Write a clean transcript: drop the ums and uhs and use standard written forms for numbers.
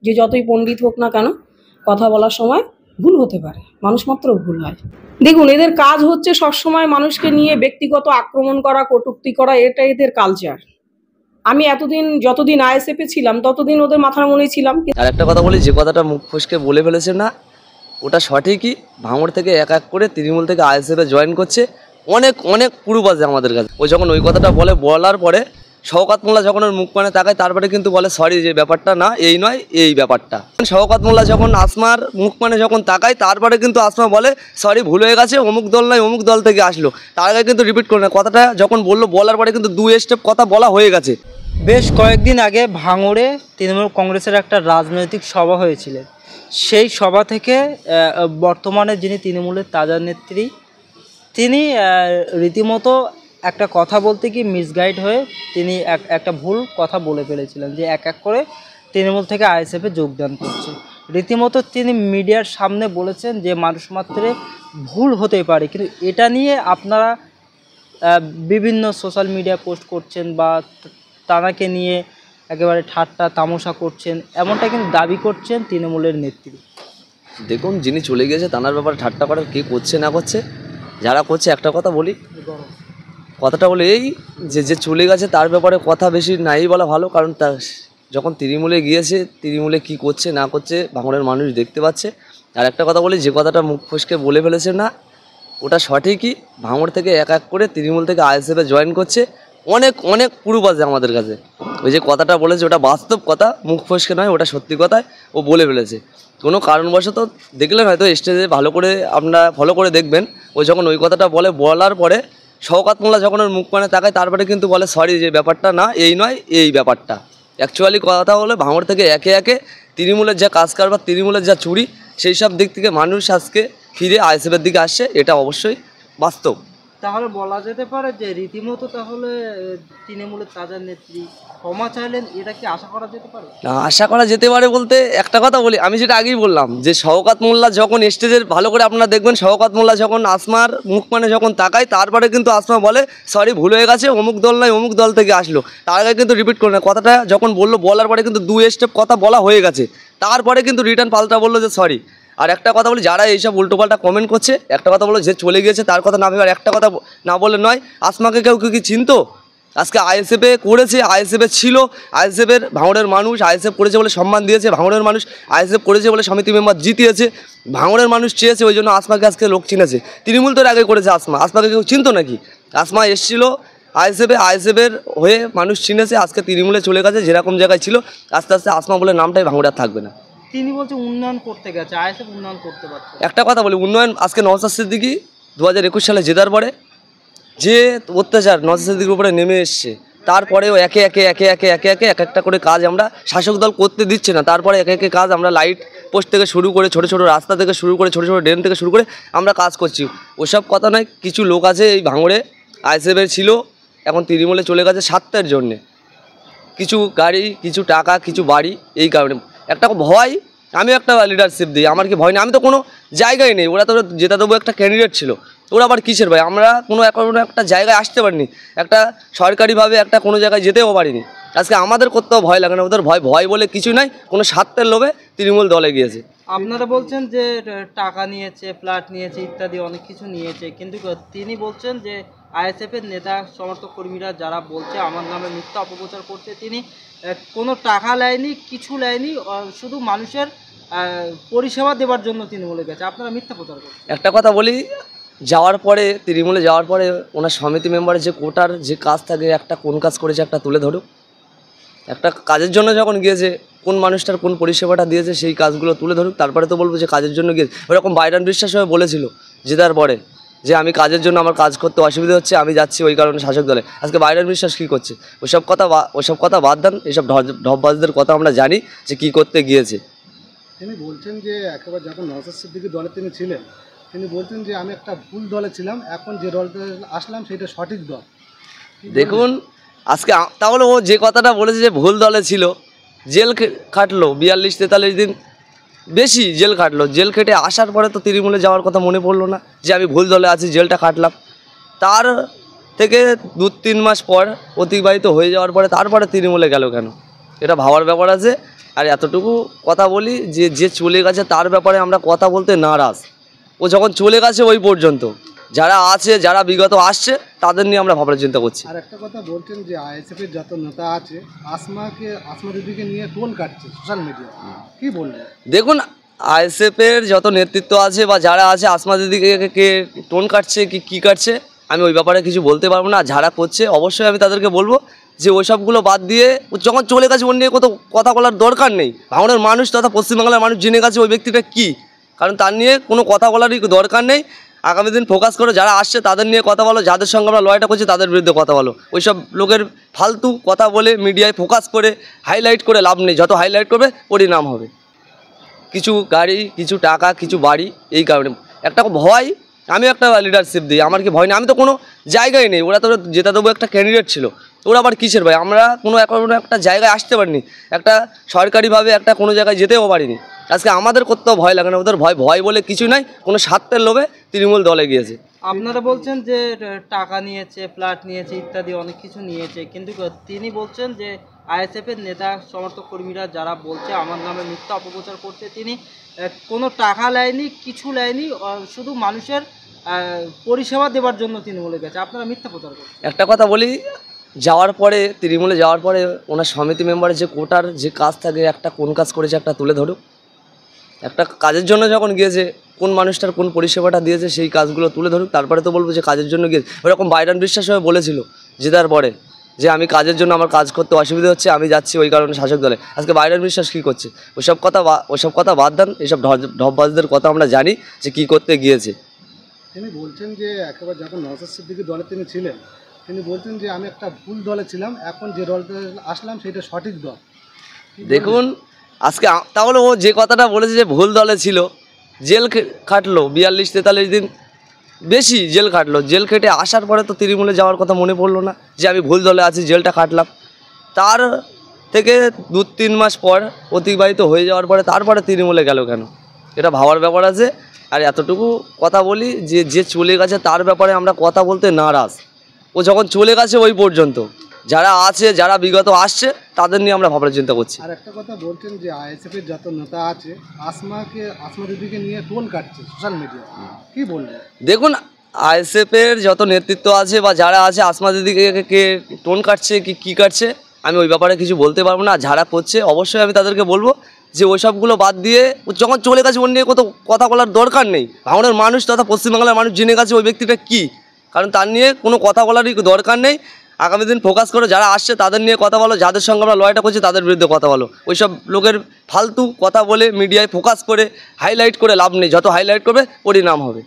যে যতই পণ্ডিত হোক না কেন কথা বলার সময় ভুল হতে পারে, মানুষ মাত্র ভুল হয়। দেখুন, এদের কাজ হচ্ছে সবসময় মানুষকে নিয়ে ব্যক্তিগত আক্রমণ করা, কটূক্তি করা, এটা এদের কালচার। আমি যতদিন আইএসএফে ছিলাম ততদিন ওদের মাথার মনেই ছিলাম। আর একটা কথা বলি, যে কথাটা মুখ ফসকে বলে ফেলেছে না, ওটা সঠিকই। ভাঙড় থেকে এক এক করে তৃণমূল থেকে আইএসএফে জয়েন করছে অনেক অনেক প্রুফ আছে আমাদের কাছে। ও যখন ওই কথাটা বলার পরে শওকত মোল্লা যখন ওর মুখ পানে তাকায়, তারপরে কিন্তু বলে সরি, যে ব্যাপারটা না এই নয়, এই ব্যাপারটা। শওকত মোল্লা যখন আসমার মুখ পানে যখন তাকায়, তারপরে কিন্তু আসমা বলে সরি, ভুল হয়ে গেছে, অমুক দল নয় অমুক দল থেকে আসলো। তার আগে কিন্তু রিপিট করে না কথাটা, যখন বলার পরে কিন্তু 2 স্টেপ কথা বলা হয়ে গেছে। বেশ কয়েকদিন আগে ভাঙড়ে তৃণমূল কংগ্রেসের একটা রাজনৈতিক সভা হয়েছিল। সেই সভা থেকে বর্তমানে যিনি তৃণমূলের তাজা নেত্রী, তিনি রীতিমতো একটা কথা বলতে গিয়ে মিসগাইড হয়ে তিনি একটা ভুল কথা বলে ফেলেছিলেন যে এক এক করে তৃণমূল থেকে আইএসএফে যোগদান করছে। রীতিমতো তিনি মিডিয়ার সামনে বলেছেন যে মানুষ মাত্রে ভুল হতেই পারে, কিন্তু এটা নিয়ে আপনারা বিভিন্ন সোশ্যাল মিডিয়া পোস্ট করছেন বা তানাকে নিয়ে একেবারে ঠাট্টা তামাশা করছেন, এমনটা কিন্তু দাবি করছেন তৃণমূলের নেত্রী। দেখুন, যিনি চলে গিয়েছে তানার ব্যাপারে ঠাট্টা করার কে করছে না করছে, যারা করছে একটা কথা বলি, কথাটা বলে এই যে চলে গেছে তার ব্যাপারে কথা বেশি নাই বলা ভালো। কারণ তার যখন তৃণমূলে গিয়েছে, তৃণমূলে কি করছে না করছে ভাঙড়ের মানুষ দেখতে পাচ্ছে। আর একটা কথা বলি, যে কথাটা মুখ ফসকে বলে ফেলেছে না, ওটা সঠিকই। ভাঙড় থেকে এক এক করে তৃণমূল থেকে আইএসএফে জয়েন করছে অনেক অনেক প্রুফ আছে আমাদের কাছে। ওই যে কথাটা বলেছে ওটা বাস্তব কথা, মুখ ফসকে নয়, ওটা সত্যি কথায় ও বলে ফেলেছে। কোনো কারণবশত দেখলেন হয়তো স্টেজে ভালো করে আপনারা ফলো করে দেখবেন, ও যখন ওই কথাটা বলার পরে শওকত মোল্লা যখন ওর মুখ পানে তাকায়, তারপরে কিন্তু বলে সরি, যে ব্যাপারটা না এই নয়, এই ব্যাপারটা। অ্যাকচুয়ালি কথা হলো, ভাঙড় থেকে একে একে তৃণমূলের যা কাজ কারবার, তৃণমূলের যা চুরি, সেই সব দিক থেকে মানুষ আজকে ফিরে আইএসএফের দিকে আসছে, এটা অবশ্যই বাস্তব। তাহলে বলা যেতে পারে যে রীতিমতো তাহলে তৃণমূলের তাজা নেত্রী ক্ষমা চাইলেন, এটা কি আশা করা যেতে পারে? না, আশা করা যেতে পারে বলতে একটা কথা বলি, আমি যেটা আগেই বললাম, যে শওকত মোল্লা যখন স্টেজের ভালো করে আপনারা দেখবেন, শওকত মোল্লা যখন আসমার মুখ পানে যখন তাকায়, তারপরে কিন্তু আসমা বলে সরি, ভুল হয়ে গেছে, অমুক দল নয় অমুক দল থেকে আসলো। তার আগে কিন্তু রিপিট করে না কথাটা, যখন বলার পরে কিন্তু 2 স্টেপ কথা বলা হয়ে গেছে, তারপরে কিন্তু রিটার্ন পাল্টা বললো যে সরি। আর একটা কথা বলি, যারা এইসব উল্টোপাল্টা কমেন্ট করছে, একটা কথা বলো, যে চলে গিয়েছে তার কথা না ভেবে, আর একটা কথা না বলে নয়, আসমাকে কেউ কি চিনতো? আজকে আইএসএফে করেছে, আইএসএফে ছিল, আইএসএফের ভাঙড়ের মানুষ আইএসএফ করেছে বলে সম্মান দিয়েছে, ভাঙড়ের মানুষ আইএসএফ করেছে বলে সমিতি মেম্বার জিতিয়েছে, ভাঙড়ের মানুষ চেয়েছে, ওই জন্য আসমাকে আজকে লোক চিনেছে। তৃণমূল তো আগে করেছে, আসমাকে কেউ চিনতো নাকি? আসমা এসেছিলো আইএসএফের হয়ে মানুষ চিনেছে, আজকে তৃণমূলে চলে গেছে, যেরকম জায়গায় ছিল আস্তে আস্তে আসমা বলে নামটাই ভাঙড়ে আর থাকবে না। তিনি বলছে উন্নয়ন করতে গেছে, আইএসএফ উন্নয়ন করতে পারছে। একটা কথা বলি, উন্নয়ন আজকে নওশাদ সিদ্দিকী 2021 সালে জেতার পরে যে অত্যাচার নওশাদ সিদ্দিকীর উপরে নেমে এসছে, তারপরেও একে একটা করে কাজ আমরা শাসক দল করতে দিচ্ছে না। তারপরে একে একে কাজ আমরা লাইট পোস্ট থেকে শুরু করে, ছোটো ছোটো রাস্তা থেকে শুরু করে, ছোটো ছোটো ড্রেন থেকে শুরু করে আমরা কাজ করছি। ওসব কথা নয়, কিছু লোক আছে এই ভাঙড়ে আইএসএফের ছিল, এখন তৃণমূলে চলে গেছে স্বার্থের জন্যে, কিছু গাড়ি, কিছু টাকা, কিছু বাড়ি, এই কারণে একটা ভয়। আমি একটা লিডারশিপ দিই, আমার কি ভয় নেই? আমি তো কোনো জায়গায় নেই, ওরা তো যেটা দেবো একটা ক্যান্ডিডেট ছিল, ওরা আবার কিসের ভাই? আমরা কোনো একটা জায়গায় আসতে পারিনি, একটা সরকারিভাবে একটা কোনো জায়গায় যেতেও পারিনি। আজকে আমাদের করতেও ভয় লাগে না, ওদের ভয় বলে কিছু নাই, কোনো স্বার্থের লোভে তৃণমূল দলে গিয়েছে। আপনারা বলছেন যে টাকা নিয়েছে, ফ্ল্যাট নিয়েছে, ইত্যাদি অনেক কিছু নিয়েছে, কিন্তু তিনি বলছেন যে আইএসএফের নেতা সমর্থক কর্মীরা যারা বলছে আমার নামে মিথ্যা অপপ্রচার করছে, তিনি কোনো টাকা নেয়নি, কিছু নেয়নি, শুধু মানুষের পরিষেবা দেওয়ার জন্য তৃণমূলে গেছে। আপনারা মিথ্যা প্রচার করছেন। একটা কথা বলি, তৃণমূলে যাওয়ার পরে ওনার সমিতি মেম্বারের যে কোটার যে কাজ থাকে, একটা কোন কাজ করেছে একটা তুলে ধরুক। একটা কাজের জন্য যখন গিয়েছে, কোন মানুষটার কোন পরিষেবাটা দিয়েছে সেই কাজগুলো তুলে ধরুক, তারপরে তো বলবো যে কাজের জন্য গিয়েছে। ওরকম বাইরান বিশ্বাস হয়ে বলেছিল জেতার পরে যে আমি কাজের জন্য, আমার কাজ করতে অসুবিধা হচ্ছে, আমি যাচ্ছি ওই কারণে শাসক দলে। আজকে বাইরান বিশ্বাস কী করছে? ওসব কথা বাদ দেন, এসব ঢপবাজদের কথা আমরা জানি যে কী করতে গিয়েছে। তিনি বলছেন যে একেবারে যখন নওশাদ সিদ্দিকী দলে তিনি ছিলেন, তিনি বলছেন যে আমি একটা ভুল দলে ছিলাম, এখন যে দলটা আসলাম সেটা সঠিক দল। দেখুন, আজকে তাহলে ও যে কথাটা বলেছে যে ভুল দলে ছিল, জেল খাটলো 42-43 দিন বেশি জেল খাটলো। জেল খেটে আসার পরে তো তৃণমূলে যাওয়ার কথা মনে পড়লো না যে আমি ভুল দলে আছি, জেলটা খাটলাম। তার থেকে 2-3 মাস পর অতিবাহিত হয়ে যাওয়ার পরে তারপরে তৃণমূলে গেল কেন? এটা ভাবার ব্যাপার আছে। আর এতটুকু কথা বলি যে যে চলে গেছে তার ব্যাপারে আমরা কথা বলতে নারাজ। ও যখন চলে গেছে ওই পর্যন্ত, যারা আছে যারা বিগত আসছে তাদের নিয়ে আমরা ভাবনা চিন্তা করছি। আর একটা কথা বলছেন যে আইএসএফের যত নেতা আছে আসমা দিদিকে নিয়ে টোন কাটছে সোশ্যাল মিডিয়া, কি বলবেন? দেখুন, আইএসএফের যত নেতৃত্ব আছে বা যারা আছে আসমা দিদিকে কে টোন কাটছে কি কাটছে আমি ওই ব্যাপারে কিছু বলতে পারবো না। যারা করছে অবশ্যই আমি তাদেরকে বলবো যে ওই সবগুলো বাদ দিয়ে যখন চলে গেছে ওর নিয়ে কথা বলার দরকার নেই। ভাঙড়ের মানুষ তথা পশ্চিমবাংলার মানুষ জেনে গেছে ওই ব্যক্তিটা কী, কারণ তার নিয়ে কোনো কথা বলারই দরকার নেই। আগামী দিন ফোকাস করে যারা আসছে তাদের নিয়ে কথা বলো, যাদের সঙ্গে আমরা লড়াইটা করছি তাদের বিরুদ্ধে কথা বলো। ওইসব লোকের ফালতু কথা বলে মিডিয়ায় ফোকাস করে হাইলাইট করে লাভ নেই, যত হাইলাইট করবে পরিণাম হবে কিছু গাড়ি, কিছু টাকা, কিছু বাড়ি। এই কারণে একটা ভয়, আমি একটা লিডারশিপ দিই, আমার কি ভয় নেই? আমি তো কোনো জায়গায় নেই, ওরা তো যেটা দেবো একটা ক্যান্ডিডেট ছিল, ওরা আবার কিসের ভয়? আমরা কোনো একটা জায়গায় আসতে পারিনি, একটা সরকারিভাবে একটা কোনো জায়গায় যেতেও পারিনি। আজকে আমাদের করতেও ভয় লাগে না, ওদের ভয় বলে কিছু নাই, কোনো স্বার্থের লোভে তৃণমূল দলে গিয়েছে। আপনারা বলছেন যে টাকা নিয়েছে, প্লাট নিয়েছে, ইত্যাদি অনেক কিছু নিয়েছে, কিন্তু তিনি বলছেন যে আইএসএফের নেতা সমর্থক কর্মীরা যারা বলছে আমার নামে মিথ্যা অপপ্রচার করছে, তিনি কোনো টাকা নেয়নি, কিছু নেয়নি, শুধু মানুষের পরিষেবা দেওয়ার জন্য তৃণমূলে গেছে। আপনারা মিথ্যা প্রচার করছেন। একটা কথা বলি, যাওয়ার পরে তৃণমূলে যাওয়ার পরে ওনার সমিতি মেম্বারের যে কোটার যে কাজ থাকে, একটা কোন কাজ করেছে একটা তুলে ধরুক। একটা কাজের জন্য যখন গিয়েছে, কোন মানুষটার কোন পরিষেবাটা দিয়েছে সেই কাজগুলো তুলে ধরুক, তারপরে তো বলবো যে কাজের জন্য গিয়েছে। ওরকম বাইরান বিশ্বাস হয়ে বলেছিল জেতার পরে যে আমি কাজের জন্য আমার কাজ করতে অসুবিধা হচ্ছে, আমি যাচ্ছি ওই কারণে শাসক দলে। আজকে বাইরান বিশ্বাস কী করছে? ওসব কথা বাদ দেন, এসব ঢপবাজদের কথা আমরা জানি যে কী করতে গিয়েছে। তিনি বলছেন যে একেবারে যখন নওশাদ সিদ্দিকীর দলে তিনি ছিলেন, তিনি বলছেন যে আমি একটা ভুল দলে ছিলাম, এখন যে দলটা আসলাম সেটা সঠিক দল। দেখুন, আজকে তাহলে ও যে কথাটা বলেছে যে ভুল দলে ছিল, জেল খাটলো 42-43 দিন বেশি জেল খাটলো। জেল খেটে আসার পরে তো তৃণমূলে যাওয়ার কথা মনে পড়লো না যে আমি ভুল দলে আছি, জেলটা খাটলাম। তার থেকে 2-3 মাস পর অতিবাহিত হয়ে যাওয়ার পরে তারপরে তৃণমূলে গেল কেন, এটা ভাবার ব্যাপার আছে। আর এতটুকু কথা বলি যে যে চলে গেছে তার ব্যাপারে আমরা কথা বলতে নারাজ। ও যখন চলে গেছে ওই পর্যন্ত, যারা আছে যারা বিগত আসছে তাদের নিয়ে আমরা ভাবনা চিন্তা করছি। আর একটা কথা বলছেন যে আইএসএফের যত নেতা আছে আসমা দিদিকে নিয়ে টোন কাটছে সোশ্যাল মিডিয়া, কি বলবেন? দেখুন, আইএসএফের যত নেতৃত্ব আছে বা যারা আছে আসমা দিদিকে কে টোন কাটছে কি কাটছে আমি ওই ব্যাপারে কিছু বলতে পারবো না। যারা করছে অবশ্যই আমি তাদেরকে বলবো যে ওই সবগুলো বাদ দিয়ে যখন চলে গেছে ওর নিয়ে কথা বলার দরকার নেই। ভাঙড়ের মানুষ তথা পশ্চিমবাংলার মানুষ জেনে গেছে ওই ব্যক্তিটা কী, কারণ তার নিয়ে কোনো কথা বলারই দরকার নেই। আগামী দিন ফোকাস করে যারা আসছে তাদের নিয়ে কথা বলো, যাদের সঙ্গে আমরা লড়াইটা করছি তাদের বিরুদ্ধে কথা বলো। ওইসব লোকের ফালতু কথা বলে মিডিয়ায় ফোকাস করে হাইলাইট করে লাভ নেই, যত হাইলাইট করবে পরিণাম হবে।